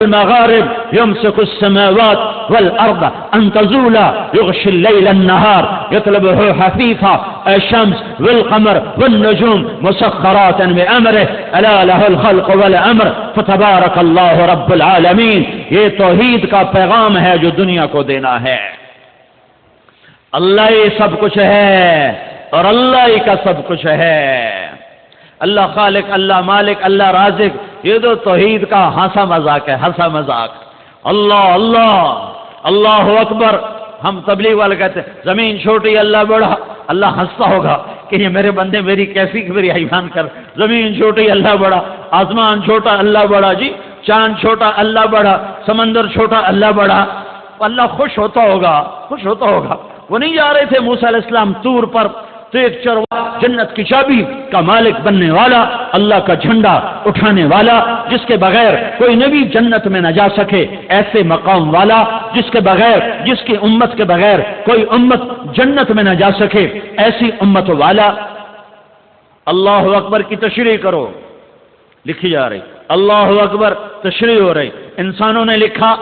المغارب يمسك السماوات والأرض أن تزولا يغشي الليل النهار يطلبه حثيثا الشمس والقمر والنجوم مسخرات بأمره ألا له الخلق والأمر فتبارك الله رب العالمين. یہ توحید کا پیغام ہے جو دنیا کو دینا ہے. اللہ ہی سب کچھ ہے اور اللہ ہی کا سب کچھ ہے. اللہ خالق، اللہ مالک، اللہ رازق، یہ تو توحید کا ہنسا مذاق ہے، ہنسا مذاق. اللہ اللہ اللہ اکبر. ہم تبلیغ والے کہتے ہیں زمین چھوٹی اللہ بڑا. اللہ ہنستا ہوگا کہ یہ میرے بندے میری کیسی میری ایمان کر. زمین چھوٹی اللہ بڑا، آسمان چھوٹا اللہ بڑا. جی چاند چھوٹا اللہ بڑا، سمندر چھوٹا اللہ بڑا. اللہ خوش ہوتا ہوگا، خوش ہوتا ہوگا. وہ نہیں جا رہے تھے موسیٰ علیہ السلام طور پر، تو ایک چروا جنت کی چابی کا مالک بننے والا، اللہ کا جھنڈا اٹھانے والا، جس کے بغیر کوئی نبی جنت میں نہ جا سکے، ایسے مقام والا جس کے بغیر، جس کی امت کے بغیر کوئی امت جنت میں نہ جا سکے، ایسی امت والا. اللہ اکبر کی تشریح کرو، لکھی جا رہی. اللہ اکبر تشریح ہو رہی. انسانوں نے لکھا،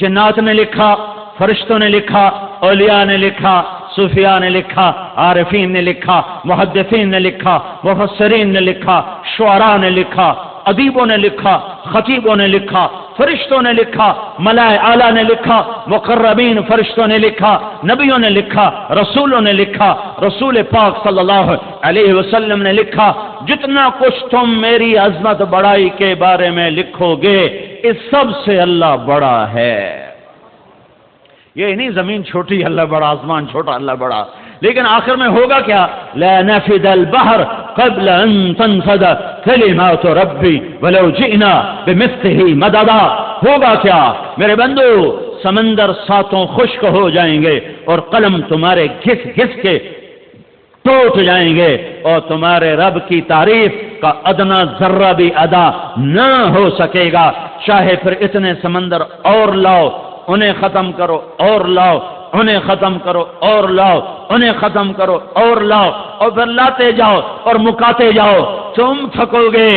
جنات نے لکھا، فرشتوں نے لکھا، اولیاء نے لکھا، صوفیاء نے لکھا، عارفین نے لکھا، محدثین نے لکھا، مفسرین نے لکھا، شعراء نے لکھا، ادیبوں نے لکھا، خطیبوں نے لکھا، فرشتوں نے لکھا، ملائے اعلیٰ نے لکھا، مقربین فرشتوں نے لکھا، نبیوں نے لکھا، رسولوں نے لکھا، رسول پاک صلی اللہ علیہ وسلم نے لکھا. جتنا کچھ تم میری عظمت بڑائی کے بارے میں لکھو گے، اس سب سے اللہ بڑا ہے. یہ نہیں زمین چھوٹی اللہ بڑا، آسمان چھوٹا اللہ بڑا. لیکن آخر میں ہوگا کیا؟ لا نفد البحر قبل ان تنفد کلمات ربی ولو جئنا بمثله مددا. ہوگا کیا میرے بندو؟ سمندر ساتوں خشک ہو جائیں گے اور قلم تمہارے گھس گھس کے ٹوٹ جائیں گے، اور تمہارے رب کی تعریف کا ادنا ذرہ بھی ادا نہ ہو سکے گا. چاہے پھر اتنے سمندر اور لاؤ، انہیں ختم کرو اور لاؤ، انہیں ختم کرو اور لاؤ، انہیں ختم کرو اور لاؤ، اور پھر لاتے جاؤ اور مکاتے جاؤ، تم تھکو گے،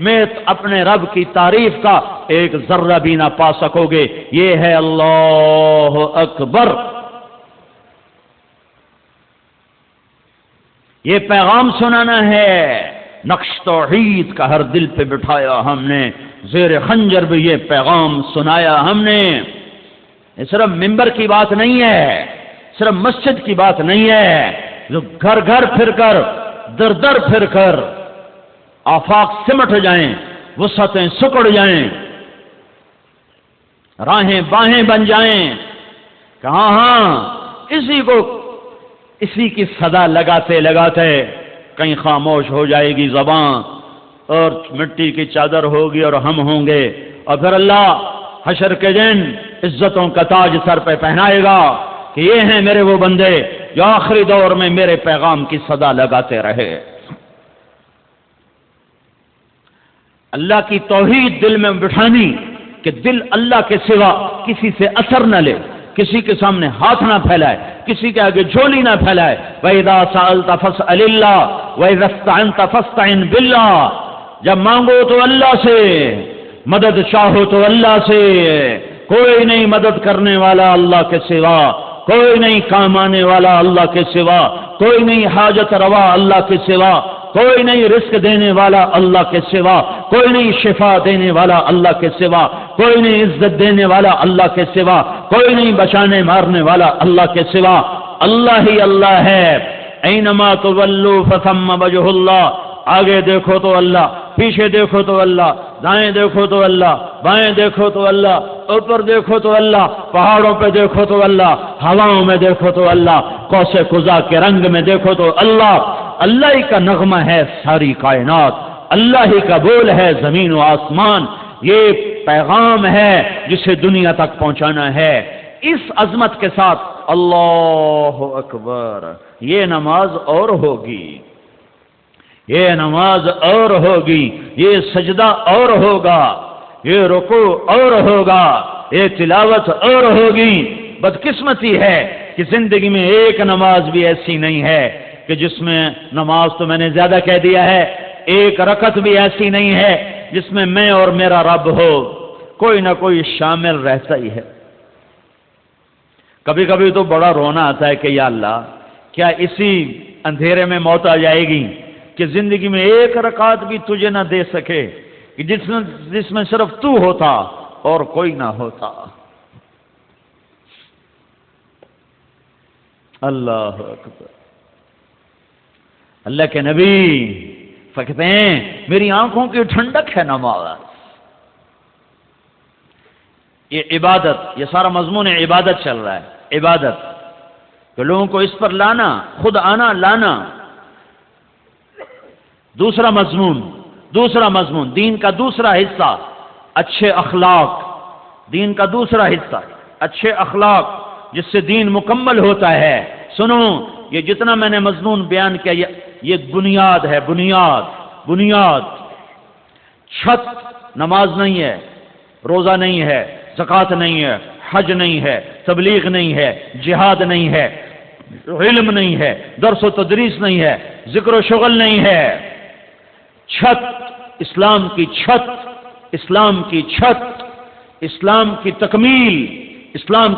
میں اپنے رب کی تعریف کا ایک ذرہ بھی نہ پا سکو گے. یہ ہے اللہ اکبر. یہ پیغام سنانا ہے. نقش توحید کا ہر دل پہ بٹھایا ہم نے، زیر خنجر بھی یہ پیغام سنایا ہم نے. یہ صرف ممبر کی بات نہیں ہے، صرف مسجد کی بات نہیں ہے، جو گھر گھر پھر کر، در در پھر کر آفاق سمٹ جائیں، وسعتیں سکڑ جائیں، راہیں باہیں بن جائیں کہ ہاں ہاں اسی کی صدا لگاتے لگاتے کہیں خاموش ہو جائے گی زبان، اور مٹی کی چادر ہوگی اور ہم ہوں گے، اور پھر اللہ حشر کے دن عزتوں کا تاج سر پہ پہنائے گا کہ یہ ہیں میرے وہ بندے جو آخری دور میں میرے پیغام کی صدا لگاتے رہے. اللہ کی توحید دل میں بٹھانی کہ دل اللہ کے سوا کسی سے اثر نہ لے، کسی کے سامنے ہاتھ نہ پھیلائے، کسی کے آگے جھولی نہ پھیلائے. وَإِذَا سَأَلْتَ فَاسْأَلِ اللَّهَ وَإِذَا اسْتَعَنْتَ فَاسْتَعِنْ بِاللَّهِ. جب مانگو تو اللہ سے، مدد چاہو تو اللہ سے. کوئی نہیں مدد کرنے والا اللہ کے سوا، کوئی نہیں کام آنے والا اللہ کے سوا، کوئی نہیں حاجت روا اللہ کے سوا، کوئی نہیں رزق دینے والا اللہ کے سوا، کوئی نہیں شفا دینے والا اللہ کے سوا، کوئی نہیں عزت دینے والا اللہ کے سوا، کوئی نہیں بچانے مارنے والا اللہ کے سوا. اللہ ہی اللہ ہے. اینما تولوا فثم وجہ اللہ. آگے دیکھو تو اللہ، پیچھے دیکھو تو اللہ، دائیں دیکھو تو اللہ، بائیں دیکھو تو اللہ، اوپر دیکھو تو اللہ، پہاڑوں پہ دیکھو تو اللہ، ہواؤں میں دیکھو تو اللہ، قوس قزح کے رنگ میں دیکھو تو اللہ. اللہ ہی کا نغمہ ہے ساری کائنات، اللہ ہی کا بول ہے زمین و آسمان. یہ پیغام ہے جسے دنیا تک پہنچانا ہے. اس عظمت کے ساتھ اللہ اکبر. یہ نماز اور ہوگی، یہ نماز اور ہوگی، یہ سجدہ اور ہوگا، یہ رکوع اور ہوگا، یہ تلاوت اور ہوگی. بدقسمتی ہے کہ زندگی میں ایک نماز بھی ایسی نہیں ہے کہ جس میں، نماز تو میں نے زیادہ کہہ دیا ہے، ایک رکعت بھی ایسی نہیں ہے جس میں میں اور میرا رب ہو. کوئی نہ کوئی شامل رہتا ہی ہے۔ کبھی کبھی تو بڑا رونا آتا ہے کہ یا اللہ، کیا اسی اندھیرے میں موت آ جائے گی کہ زندگی میں ایک رکعت بھی تجھے نہ دے سکے، کہ جس میں صرف تو ہوتا اور کوئی نہ ہوتا۔ اللہ اکبر۔ اللہ کے نبی کہتے ہیں میری آنکھوں کی ٹھنڈک ہے نماز، یہ عبادت، یہ سارا مضمون عبادت چل رہا ہے، عبادت کہ لوگوں کو اس پر لانا، خود آنا لانا۔ دوسرا مضمون دین کا دوسرا حصہ اچھے اخلاق، دین کا دوسرا حصہ اچھے اخلاق، جس سے دین مکمل ہوتا ہے۔ سنو، یہ جتنا میں نے مضمون بیان کیا یہ بنیاد ہے، بنیاد۔ چھت نماز نہیں ہے، روزہ نہیں ہے، زکوٰۃ نہیں ہے، حج نہیں ہے، تبلیغ نہیں ہے، جہاد نہیں ہے، علم نہیں ہے، درس و تدریس نہیں ہے، ذکر و شغل نہیں ہے۔ چھت، اسلام کی چھت، اسلام کی چھت، اسلام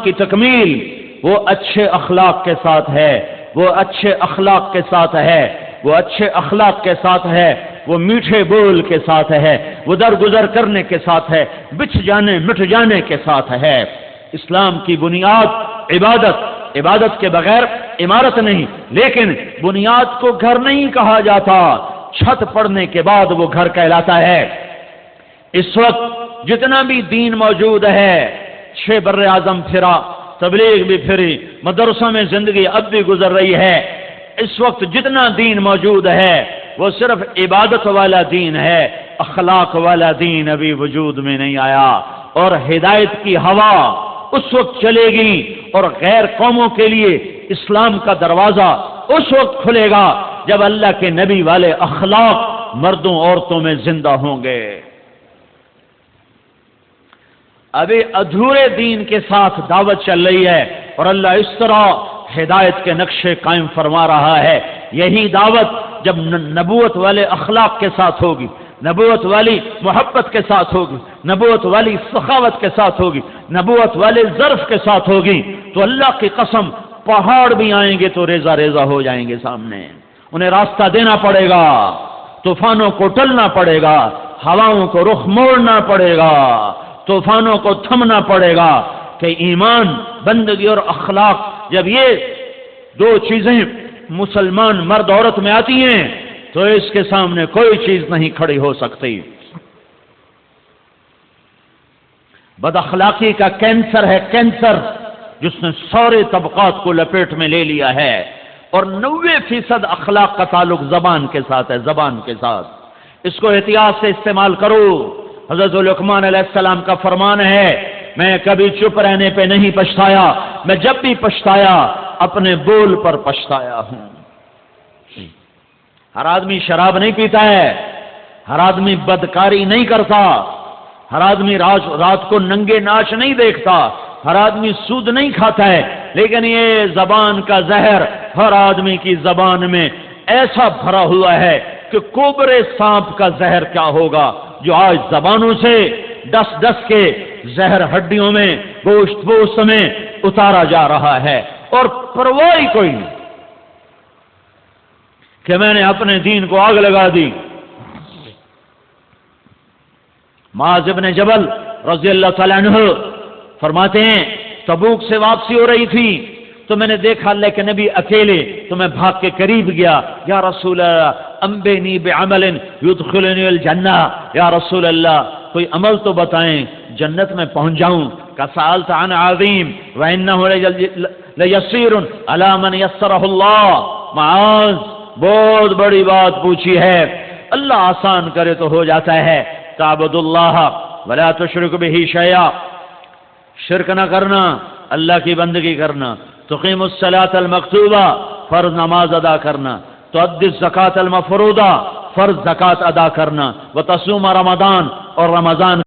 کی تکمیل وہ اچھے اخلاق کے ساتھ ہے، وہ اچھے اخلاق کے ساتھ ہے، وہ اچھے اخلاق کے ساتھ ہے، وہ میٹھے بول کے ساتھ ہے، وہ درگزر کرنے کے ساتھ ہے، مٹ جانے کے ساتھ ہے۔ اسلام کی بنیاد عبادت کے بغیر عمارت نہیں، لیکن بنیاد کو گھر نہیں کہا جاتا، چھت پڑنے کے بعد وہ گھر کہلاتا ہے۔ اس وقت جتنا بھی دین موجود ہے، 6 بر اعظم پھرا، تبلیغ بھی پھری، مدرسوں میں زندگی اب بھی گزر رہی ہے، اس وقت جتنا دین موجود ہے وہ صرف عبادت والا دین ہے، اخلاق والا دین ابھی وجود میں نہیں آیا۔ اور ہدایت کی ہوا اس وقت چلے گی اور غیر قوموں کے لیے اسلام کا دروازہ اس وقت کھلے گا جب اللہ کے نبی والے اخلاق مردوں عورتوں میں زندہ ہوں گے۔ ابھی ادھورے دین کے ساتھ دعوت چل رہی ہے اور اللہ اس طرح ہدایت کے نقشے قائم فرما رہا ہے۔ یہی دعوت جب نبوت والے اخلاق کے ساتھ ہوگی، نبوت والی محبت کے ساتھ ہوگی، نبوت والی سخاوت کے ساتھ ہوگی، نبوت والے ظرف کے ساتھ ہوگی، تو اللہ کی قسم پہاڑ بھی آئیں گے تو ریزہ ریزہ ہو جائیں گے سامنے، انہیں راستہ دینا پڑے گا، طوفانوں کو ٹلنا پڑے گا، ہواؤں کو رخ موڑنا پڑے گا، طوفانوں کو تھمنا پڑے گا، کہ ایمان، بندگی اور اخلاق جب یہ 2 چیزیں مسلمان مرد عورت میں آتی ہیں تو اس کے سامنے کوئی چیز نہیں کھڑی ہو سکتی۔ بد اخلاقی کا کینسر ہے، کینسر جس نے سارے طبقات کو لپیٹ میں لے لیا ہے، اور 90% اخلاق کا تعلق زبان کے ساتھ ہے، زبان کے ساتھ۔ اس کو احتیاط سے استعمال کرو۔ حضرت لقمان علیہ السلام کا فرمان ہے، میں کبھی چپ رہنے پہ نہیں پچھتایا، میں جب بھی پچھتایا اپنے بول پر پچھتایا ہوں۔ ہر آدمی شراب نہیں پیتا ہے، ہر آدمی بدکاری نہیں کرتا، ہر آدمی رات کو ننگے ناچ نہیں دیکھتا، ہر آدمی سود نہیں کھاتا ہے، لیکن یہ زبان کا زہر ہر آدمی کی زبان میں ایسا بھرا ہوا ہے کہ کوبرے سانپ کا زہر کیا ہوگا جو آج زبانوں سے ڈس کے زہر ہڈیوں میں، گوشت پوست میں اتارا جا رہا ہے، اور پرواہ کوئی نہیں کہ میں نے اپنے دین کو آگ لگا دی۔ معاذ بن جبل رضی اللہ تعالیٰ عنہ فرماتے ہیں تبوک سے واپسی ہو رہی تھی تو میں نے دیکھا اللہ کے نبی اکیلے، تو میں بھاگ کے قریب گیا، یا رسول اللہ انبئنی بعمل یدخلنی الجنہ، یا رسول اللہ کوئی عمل تو بتائیں جنت میں پہنچ جاؤں۔ کسألت عن عظیم وانہ لیسیر علی من یسرہ اللہ، معاذ بہت بڑی بات پوچھی ہے، اللہ آسان کرے تو ہو جاتا ہے۔ تعبد اللہ ولا تشرک بہ شیئا، شرک نہ کرنا، اللہ کی بندگی کرنا، تقیم الصلاۃ المکتوبہ، فرض نماز ادا کرنا، تؤدی الزکاۃ المفروضہ، فرض زکات ادا کرنا، وتصوم رمضان، اور رمضان